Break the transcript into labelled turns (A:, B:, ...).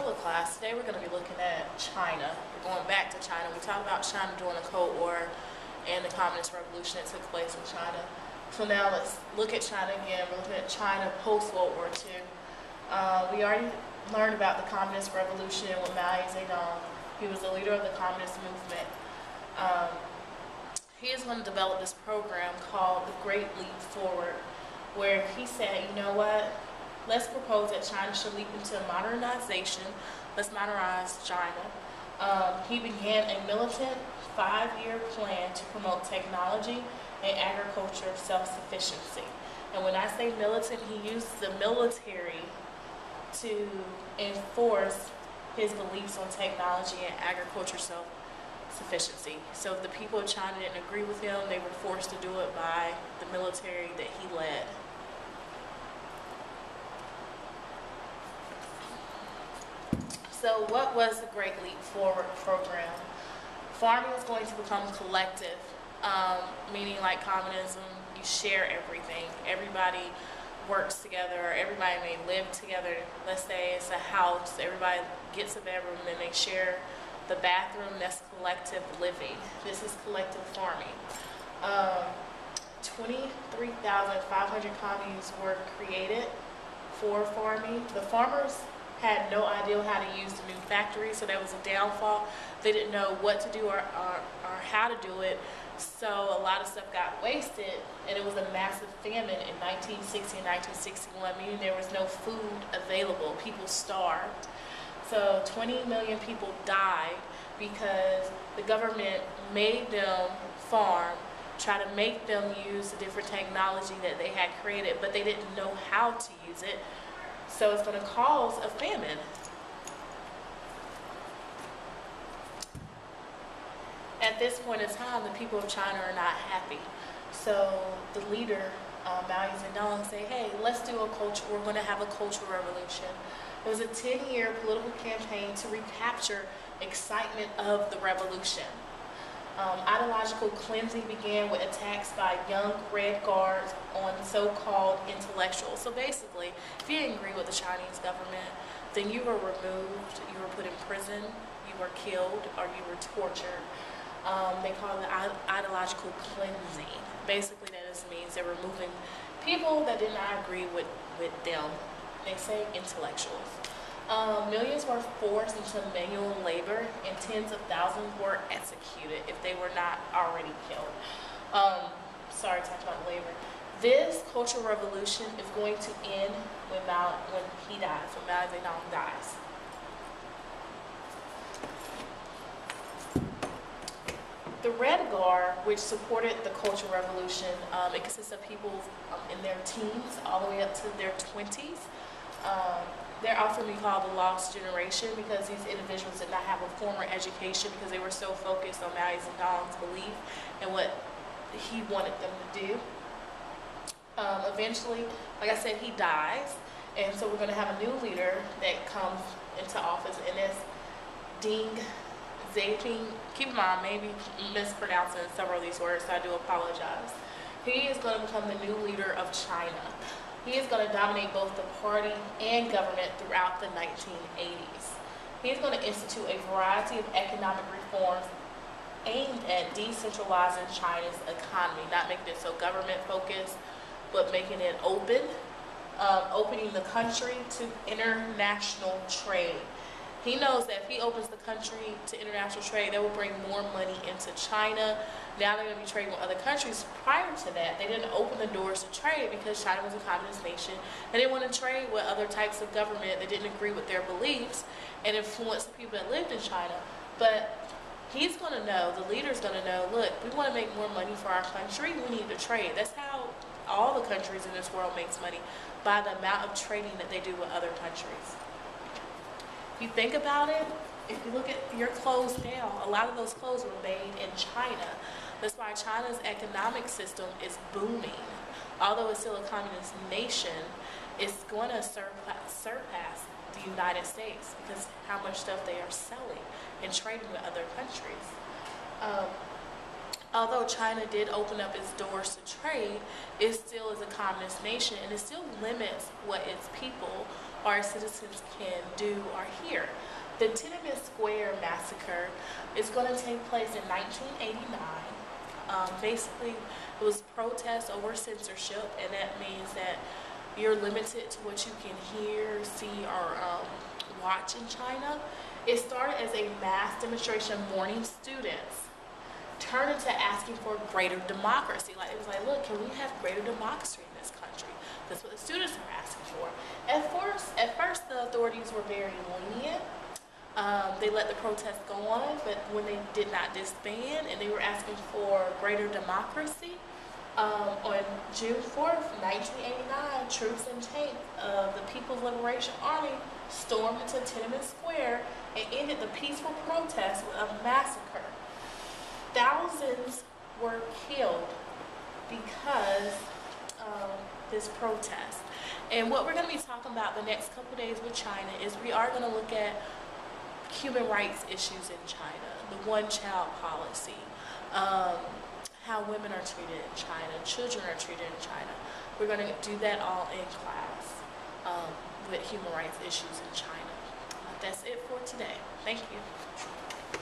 A: solo class. Today we're going to be looking at China. We're going back to China. We talked about China during the Cold War and the Communist Revolution that took place in China. So now let's look at China again. We're looking at China post-World War II. We already learned about the Communist Revolution with Mao Zedong. He was the leader of the Communist movement. He is going to develop this program called the Great Leap Forward, where he said, you know what? Let's propose that China should leap into modernization. Let's modernize China. He began a militant 5-year plan to promote technology and agriculture self-sufficiency. And when I say militant, he used the military to enforce his beliefs on technology and agriculture self-sufficiency. So if the people of China didn't agree with him, they were forced to do it by the military that he led. So what was the Great Leap Forward program? Farming is going to become collective, meaning like communism, you share everything. Everybody works together, everybody may live together. Let's say it's a house, everybody gets a bedroom and they share the bathroom. That's collective living. This is collective farming. 23,500 communes were created for farming. The farmers had no idea how to use the new factory, so that was a downfall. They didn't know what to do or how to do it, so a lot of stuff got wasted, and it was a massive famine in 1960 and 1961, meaning there was no food available. People starved. So 20 million people died because the government made them farm, try to make them use the different technology that they had created, but they didn't know how to use it. So it's going to cause a famine. At this point in time, the people of China are not happy. So the leader, Mao Zedong, say, hey, let's do a culture, we're going to have a cultural revolution. It was a 10-year political campaign to recapture excitement of the revolution. Ideological cleansing began with attacks by young Red Guards on so-called intellectuals. So basically, if you didn't agree with the Chinese government, then you were removed, you were put in prison, you were killed, or you were tortured. They call it ideological cleansing. Basically, that just means they're removing people that did not agree with them. They say intellectuals. Millions were forced into manual labor, and tens of thousands were executed if they were not already killed. Sorry, talked about labor. This cultural revolution is going to end when he dies, when Mao Zedong dies. The Red Guard, which supported the Cultural Revolution, it consists of people in their teens all the way up to their 20s. They're often called the lost generation because these individuals did not have a formal education because they were so focused on Mao Zedong's belief and what he wanted them to do. Eventually, like I said, he dies, and so we're going to have a new leader that comes into office, and it's Deng Xiaoping. Keep in mind, maybe mispronouncing several of these words, so I do apologize. He is going to become the new leader of China. He is going to dominate both the party and government throughout the 1980s. He is going to institute a variety of economic reforms aimed at decentralizing China's economy, not making it so government focused, but making it open, opening the country to international trade. He knows that if he opens the country to international trade, that will bring more money into China. Now they're going to be trading with other countries. Prior to that, they didn't open the doors to trade because China was a communist nation, and they want to trade with other types of government that didn't agree with their beliefs and influence the people that lived in China. But he's going to know, the leader's going to know, look, we want to make more money for our country, we need to trade. That's how all the countries in this world makes money, by the amount of trading that they do with other countries. If you think about it, if you look at your clothes now, a lot of those clothes were made in China. That's why China's economic system is booming. Although it's still a communist nation, it's going to surpass the United States because how much stuff they are selling and trading with other countries. although China did open up its doors to trade, it still is a communist nation, and it still limits what its people or its citizens can do or hear. The Tiananmen Square massacre is going to take place in 1989. Basically, it was protests over censorship, and that means that you're limited to what you can hear, see, or watch in China. It started as a mass demonstration warning students, turned into asking for greater democracy. Like, it was like, look, can we have greater democracy in this country? That's what the students are asking for. At first, the authorities were very lenient. They let the protests go on, but when they did not disband and they were asking for greater democracy, on June 4th, 1989, troops and tanks of the People's Liberation Army stormed into Tiananmen Square and ended the peaceful protest with a massacre. Thousands were killed because of this protest. And what we're going to be talking about the next couple days with China is we are going to look at human rights issues in China, the one-child policy, how women are treated in China, children are treated in China. We're going to do that all in class with human rights issues in China. That's it for today. Thank you.